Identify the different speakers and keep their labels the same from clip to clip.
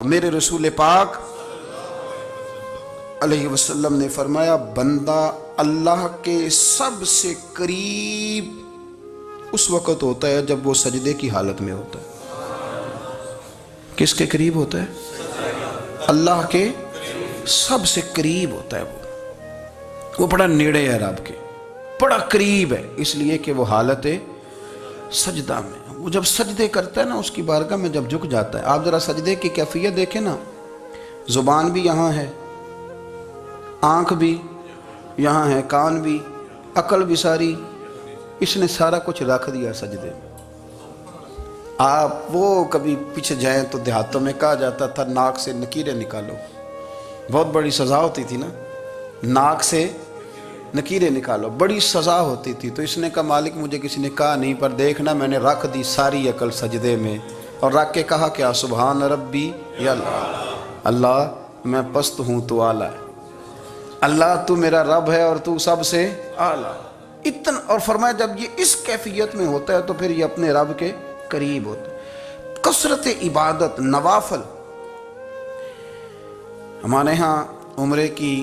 Speaker 1: میرے رسول پاک علیہ وسلم نے فرمایا بندہ اللہ کے سب سے قریب اس وقت ہوتا ہے جب وہ سجدے کی حالت میں ہوتا ہے۔ کس کے قریب ہوتا ہے؟ اللہ کے سب سے قریب ہوتا ہے وہ بڑا نیڑے ہے رب کے، بڑا قریب ہے، اس لیے کہ وہ حالت سجدہ میں، وہ جب سجدے کرتا ہے نا اس کی بارگاہ میں جب جھک جاتا ہے۔ آپ ذرا سجدے کی کیفیت دیکھیں نا، زبان بھی یہاں ہے، آنکھ بھی یہاں ہے، کان بھی، عقل بھی ساری، اس نے سارا کچھ رکھ دیا سجدے میں۔ آپ وہ کبھی پیچھے جائیں تو دیہاتوں میں کہا جاتا تھا ناک سے نکیریں نکالو، بہت بڑی سزا ہوتی تھی نا، ناک سے نکیریں نکالو، بڑی سزا ہوتی تھی۔ تو اس نے کہا مالک مجھے کسی نے کہا نہیں، پر دیکھنا میں نے رکھ دی ساری عقل سجدے میں، اور رکھ کے کہا کیا سبحان ربی یا اللہ، اللہ میں پست ہوں تو اعلیٰ ہے، اللہ تو میرا رب ہے اور تو سب سے اعلیٰ اتنا۔ اور فرمایا جب یہ اس کیفیت میں ہوتا ہے تو پھر یہ اپنے رب کے قریب ہوتا ہے۔ کثرت عبادت، نوافل۔ ہمارے ہاں عمرے کی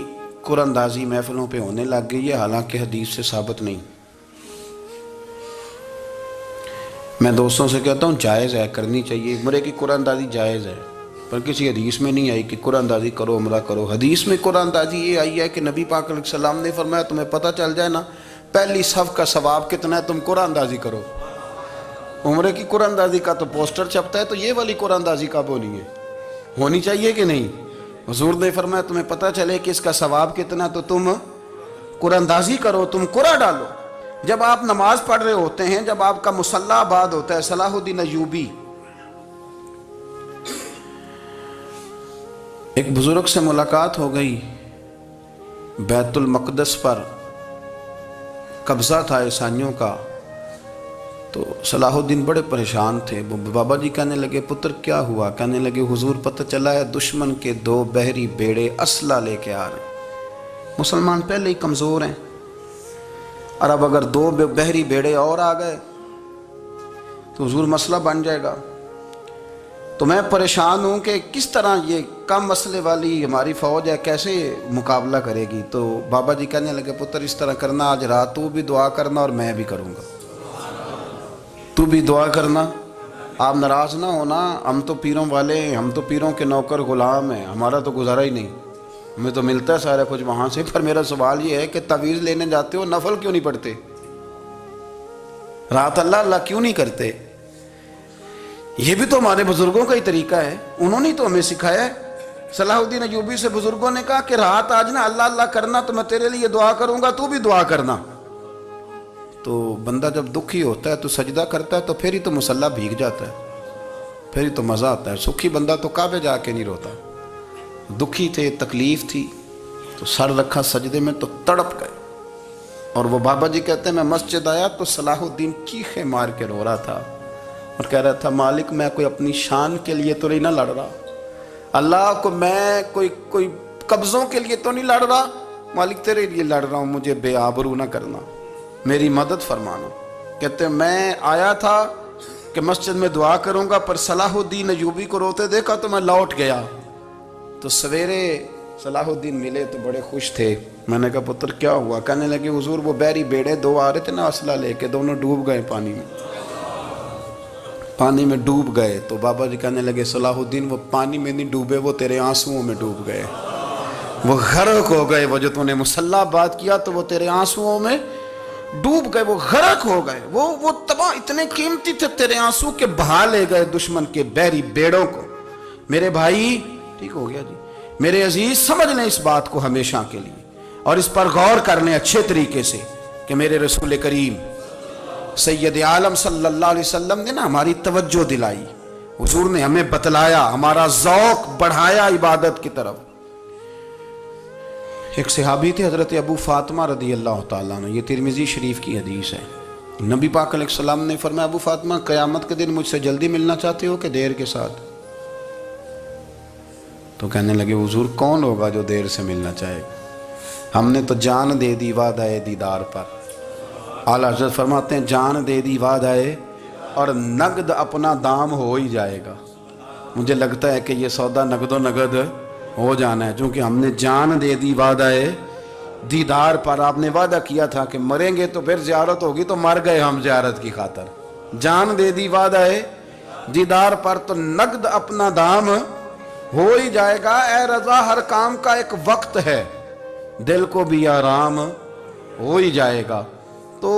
Speaker 1: قرآن اندازی محفلوں پہ ہونے لگ گئی ہے، حالانکہ حدیث سے ثابت نہیں۔ میں دوستوں سے کہتا ہوں جائز ہے، کرنی چاہیے، عمرے کی قرآن اندازی جائز ہے، پر کسی حدیث میں نہیں آئی کہ قرآن اندازی کرو عمرہ کرو۔ حدیث میں قرآن اندازی یہ آئی ہے کہ نبی پاک علیہ السلام نے فرمایا تمہیں پتہ چل جائے نا پہلی صف کا ثواب کتنا ہے، تم قرآن اندازی کرو۔ عمرے کی قرآن اندازی کا تو پوسٹر چھپتا ہے، تو یہ والی قرآن اندازی کب ہونی ہے؟ ہونی چاہیے کہ نہیں؟ حضور نے فرمایا تمہیں پتہ چلے کہ اس کا ثواب کتنا تو تم قرآن اندازی کرو، تم قرآن ڈالو۔ جب آپ نماز پڑھ رہے ہوتے ہیں، جب آپ کا مصلی آباد ہوتا ہے، صلاح الدین ایوبی ایک بزرگ سے ملاقات ہو گئی، بیت المقدس پر قبضہ تھا عیسائیوں کا، تو صلاح الدین بڑے پریشان تھے۔ بابا جی کہنے لگے پتر کیا ہوا؟ کہنے لگے حضور پتہ چلا ہے دشمن کے 2 بحری بیڑے اسلحہ لے کے آ رہے ہیں، مسلمان پہلے ہی کمزور ہیں، اور اب اگر 2 بحری بیڑے اور آ گئے تو حضور مسئلہ بن جائے گا۔ تو میں پریشان ہوں کہ کس طرح یہ کم مسئلے والی ہماری فوج ہے کیسے مقابلہ کرے گی۔ تو بابا جی کہنے لگے پتر اس طرح کرنا، آج رات تو بھی دعا کرنا اور میں بھی کروں گا، تو بھی دعا کرنا، آپ ناراض نہ ہونا، ہم تو پیروں والے ہیں، ہم تو پیروں کے نوکر غلام ہیں، ہمارا تو گزارا ہی نہیں، ہمیں تو ملتا ہے سارا کچھ وہاں سے۔ پر میرا سوال یہ ہے کہ تعویذ لینے جاتے ہو نفل کیوں نہیں پڑھتے؟ رات اللہ اللہ کیوں نہیں کرتے؟ یہ بھی تو ہمارے بزرگوں کا ہی طریقہ ہے، انہوں نے تو ہمیں سکھایا ہے۔ صلاح الدین ایوبی سے بزرگوں نے کہا کہ رات آج نا اللہ اللہ کرنا، تو میں تیرے لیے دعا کروں گا، تو بھی دعا کرنا۔ تو بندہ جب دکھی ہوتا ہے تو سجدہ کرتا ہے تو پھر ہی تو مصلی بھیگ جاتا ہے، پھر ہی تو مزہ آتا ہے۔ سکھی بندہ تو کعبے جا کے نہیں روتا، دکھی تھے، تکلیف تھی، تو سر رکھا سجدے میں تو تڑپ گئے۔ اور وہ بابا جی کہتے ہیں میں مسجد آیا تو صلاح الدین چیخیں مار کے رو رہا تھا اور کہہ رہا تھا مالک میں کوئی اپنی شان کے لیے تو نہیں نہ لڑ رہا، اللہ کو میں کوئی قبضوں کے لیے تو نہیں لڑ رہا، مالک تیرے لیے لڑ رہا ہوں، مجھے بے آبرو نہ کرنا، میری مدد فرمانا۔ کہتے ہیں میں آیا تھا کہ مسجد میں دعا کروں گا، پر صلاح الدین ایوبی کو روتے دیکھا تو میں لوٹ گیا۔ تو سویرے صلاح الدین ملے تو بڑے خوش تھے، میں نے کہا پتر کیا ہوا؟ کہنے لگے حضور وہ بحری بیڑے 2 آ رہے تھے نا اسلحہ لے کے، دونوں ڈوب گئے پانی میں ڈوب گئے۔ تو بابا جی کہنے لگے صلاح الدین وہ پانی میں نہیں ڈوبے، وہ تیرے آنسوؤں میں ڈوب گئے، وہ غرق ہو گئے، وہ جو تو نے مصلی آباد کیا تو وہ تیرے آنسوؤں میں ڈوب گئے، وہ غرق ہو گئے، وہ تباہ، اتنے قیمتی تھے تیرے آنسو کے بہا لے گئے دشمن کے بحری بیڑوں کو۔ میرے بھائی ٹھیک ہو گیا جی، میرے عزیز سمجھ لیں اس بات کو ہمیشہ کے لیے، اور اس پر غور کر لیں اچھے طریقے سے کہ میرے رسول کریم سید عالم صلی اللہ علیہ وسلم نے نا ہماری توجہ دلائی، حضور نے ہمیں بتلایا، ہمارا ذوق بڑھایا عبادت کی طرف۔ ایک صحابی تھے حضرت ابو فاطمہ رضی اللہ تعالیٰ عنہ، یہ ترمذی شریف کی حدیث ہے۔ نبی پاک علیہ السلام نے فرمایا ابو فاطمہ قیامت کے دن مجھ سے جلدی ملنا چاہتے ہو کہ دیر کے ساتھ؟ تو کہنے لگے حضور کون ہوگا جو دیر سے ملنا چاہے گا، ہم نے تو جان دے دی وعدہ دیدار پر۔ اعلیٰ حضرت فرماتے ہیں جان دے دی وعدہ اور نقد اپنا دام ہو ہی جائے گا۔ مجھے لگتا ہے کہ یہ سودا نقد و نقد ہو جانا ہے، چونکہ ہم نے جان دے دی وعدہ دیدار پر۔ آپ نے وعدہ کیا تھا کہ مریں گے تو پھر زیارت ہوگی، تو مر گئے ہم زیارت کی خاطر۔ جان دے دی وعدہ دیدار پر، تو نقد اپنا دام ہو ہی جائے گا۔ اے رضا، ہر کام کا ایک وقت ہے، دل کو بھی آرام ہو ہی جائے گا۔ تو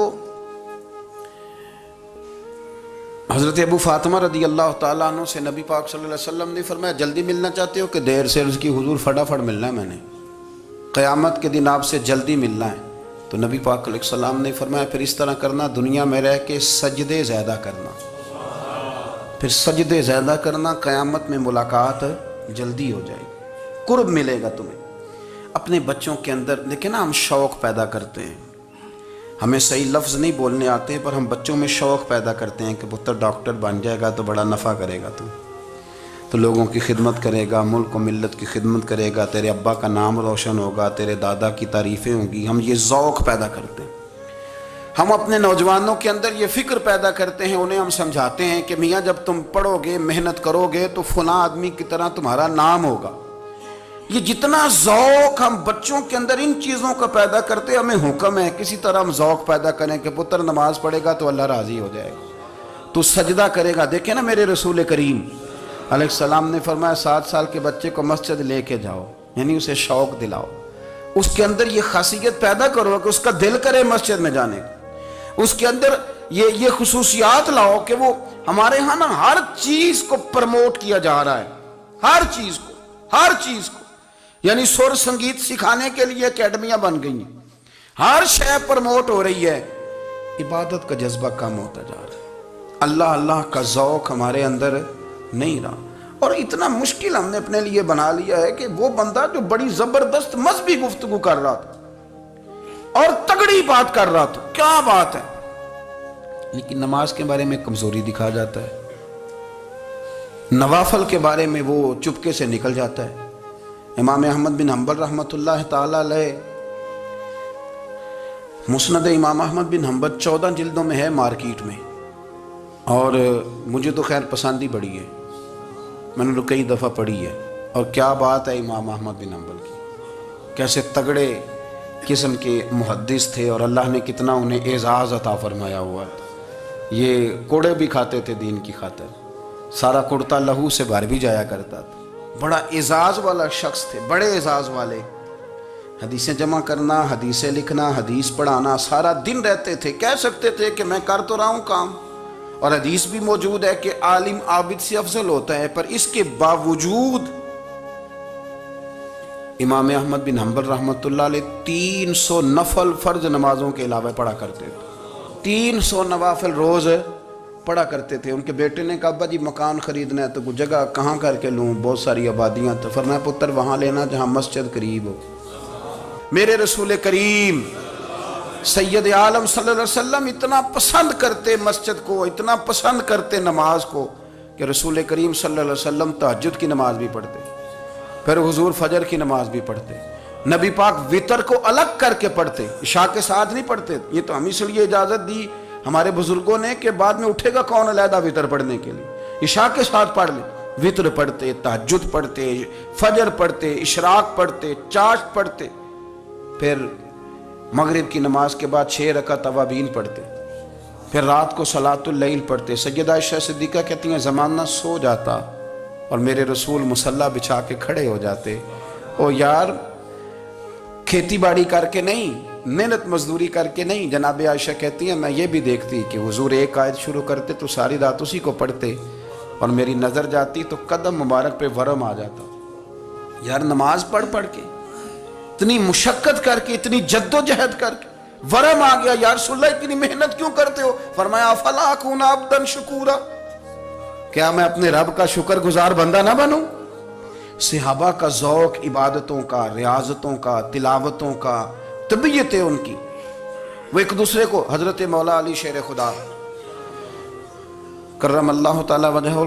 Speaker 1: حضرت ابو فاطمہ رضی اللہ تعالیٰ عنہ سے نبی پاک صلی اللہ علیہ وسلم نے فرمایا، جلدی ملنا چاہتے ہو کہ دیر سے؟ عرض کی، حضور فٹافٹ ملنا ہے، میں نے قیامت کے دن آپ سے جلدی ملنا ہے۔ تو نبی پاک علیہ السلام نے فرمایا، پھر اس طرح کرنا، دنیا میں رہ کے سجدے زیادہ کرنا، پھر سجدے زیادہ کرنا، قیامت میں ملاقات جلدی ہو جائے گی، قرب ملے گا تمہیں۔ اپنے بچوں کے اندر دیکھیں نا، ہم شوق پیدا کرتے ہیں، ہمیں صحیح لفظ نہیں بولنے آتے، پر ہم بچوں میں شوق پیدا کرتے ہیں کہ پتر ڈاکٹر بن جائے گا تو بڑا نفع کرے گا، تو لوگوں کی خدمت کرے گا، ملک و ملت کی خدمت کرے گا، تیرے ابا کا نام روشن ہوگا، تیرے دادا کی تعریفیں ہوں گی۔ ہم یہ ذوق پیدا کرتے ہیں۔ ہم اپنے نوجوانوں کے اندر یہ فکر پیدا کرتے ہیں، انہیں ہم سمجھاتے ہیں کہ میاں جب تم پڑھو گے، محنت کرو گے تو فلاں آدمی کی طرح تمہارا نام ہوگا۔ یہ جتنا ذوق ہم بچوں کے اندر ان چیزوں کا پیدا کرتے، ہمیں حکم ہے کسی طرح ہم ذوق پیدا کریں کہ پتر نماز پڑھے گا تو اللہ راضی ہو جائے گا، تو سجدہ کرے گا۔ دیکھیں نا، میرے رسول کریم علیہ السلام نے فرمایا 7 سال کے بچے کو مسجد لے کے جاؤ، یعنی اسے شوق دلاؤ، اس کے اندر یہ خاصیت پیدا کرو کہ اس کا دل کرے مسجد میں جانے کا، اس کے اندر یہ خصوصیات لاؤ کہ وہ ہمارے ہاں نا ہر چیز کو پرموٹ کیا جا رہا ہے، ہر چیز کو، یعنی سر سنگیت سکھانے کے لیے اکیڈمیاں بن گئی ہیں، ہر شے پرموٹ ہو رہی ہے، عبادت کا جذبہ کم ہوتا جا رہا ہے، اللہ کا ذوق ہمارے اندر نہیں رہا۔ اور اتنا مشکل ہم نے اپنے لیے بنا لیا ہے کہ وہ بندہ جو بڑی زبردست مذہبی گفتگو کر رہا تھا اور تگڑی بات کر رہا تھا، کیا بات ہے، لیکن نماز کے بارے میں کمزوری دکھا جاتا ہے، نوافل کے بارے میں وہ چپکے سے نکل جاتا ہے۔ امام احمد بن حنبل رحمۃ اللہ تعالی علیہ، مسند امام احمد بن حنبل 14 جلدوں میں ہے مارکیٹ میں، اور مجھے تو خیر پسند ہی بڑی ہے، میں نے تو کئی دفعہ پڑھی ہے۔ اور کیا بات ہے امام احمد بن حنبل کی، کیسے تگڑے قسم کے محدث تھے، اور اللہ نے کتنا انہیں اعزاز عطا فرمایا ہوا تھا۔ یہ کوڑے بھی کھاتے تھے دین کی خاطر، سارا کرتا لہو سے بھر بھی جایا کرتا تھا، بڑا اعزاز والا شخص تھے، بڑے اعزاز والے۔ حدیثیں جمع کرنا، حدیثیں لکھنا، حدیث پڑھانا، سارا دن رہتے تھے۔ کہہ سکتے تھے کہ میں کر تو رہا ہوں کام، اور حدیث بھی موجود ہے کہ عالم عابد سے افضل ہوتا ہے، پر اس کے باوجود امام احمد بن حنبل رحمۃ اللہ علیہ 300 نفل فرض نمازوں کے علاوہ پڑھا کرتے تھے، 300 نوافل روز پڑھا کرتے تھے۔ ان کے بیٹے نے کہا ابا جی مکان خریدنا ہے تو کوئی جگہ کہاں کر کے لوں، بہت ساری آبادیاں، تو فرمایا پتر وہاں لینا جہاں مسجد قریب ہو۔ میرے رسول کریم سید عالم صلی اللہ علیہ وسلم اتنا پسند کرتے مسجد کو، اتنا پسند کرتے نماز کو، کہ رسول کریم صلی اللہ علیہ وسلم تہجد کی نماز بھی پڑھتے، پھر حضور فجر کی نماز بھی پڑھتے، نبی پاک وتر کو الگ کر کے پڑھتے، عشاء کے ساتھ نہیں پڑھتے۔ یہ تو ہم اس لیے اجازت دی ہمارے بزرگوں نے کہ بعد میں اٹھے گا کون علیحدہ وتر پڑھنے کے لیے، عشاء کے ساتھ پڑھ لیں۔ وتر پڑھتے، تہجد پڑھتے، فجر پڑھتے، اشراق پڑھتے، چاشت پڑھتے، پھر مغرب کی نماز کے بعد 6 رکعت اوابین پڑھتے، پھر رات کو صلاۃ اللیل پڑھتے۔ سیدہ عائشہ صدیقہ کہتی ہیں زمانہ سو جاتا اور میرے رسول مصلی بچھا کے کھڑے ہو جاتے۔ او یار، کھیتی باڑی کر کے نہیں، محنت مزدوری کر کے نہیں، جناب عائشہ کہتی ہیں میں یہ بھی دیکھتی کہ حضور ایک آیت شروع کرتے تو ساری رات اسی کو پڑھتے، اور میری نظر جاتی تو قدم مبارک پہ ورم آ جاتا۔ یار نماز پڑھ کے، اتنی مشقت کر کے، اتنی جد و جہد کر کے ورم آ گیا، یا رسول اللہ اتنی محنت کیوں کرتے ہو؟ فرمایا افلا اکون عبدا شکورا، کیا میں اپنے رب کا شکر گزار بندہ نہ بنوں؟ صحابہ کا ذوق عبادتوں کا، ریاضتوں کا، تلاوتوں کا، طبیعت ہے ان کی، وہ ایک دوسرے کو، حضرت مولا علی شیر خدا کرم اللہ تعالی وجہہ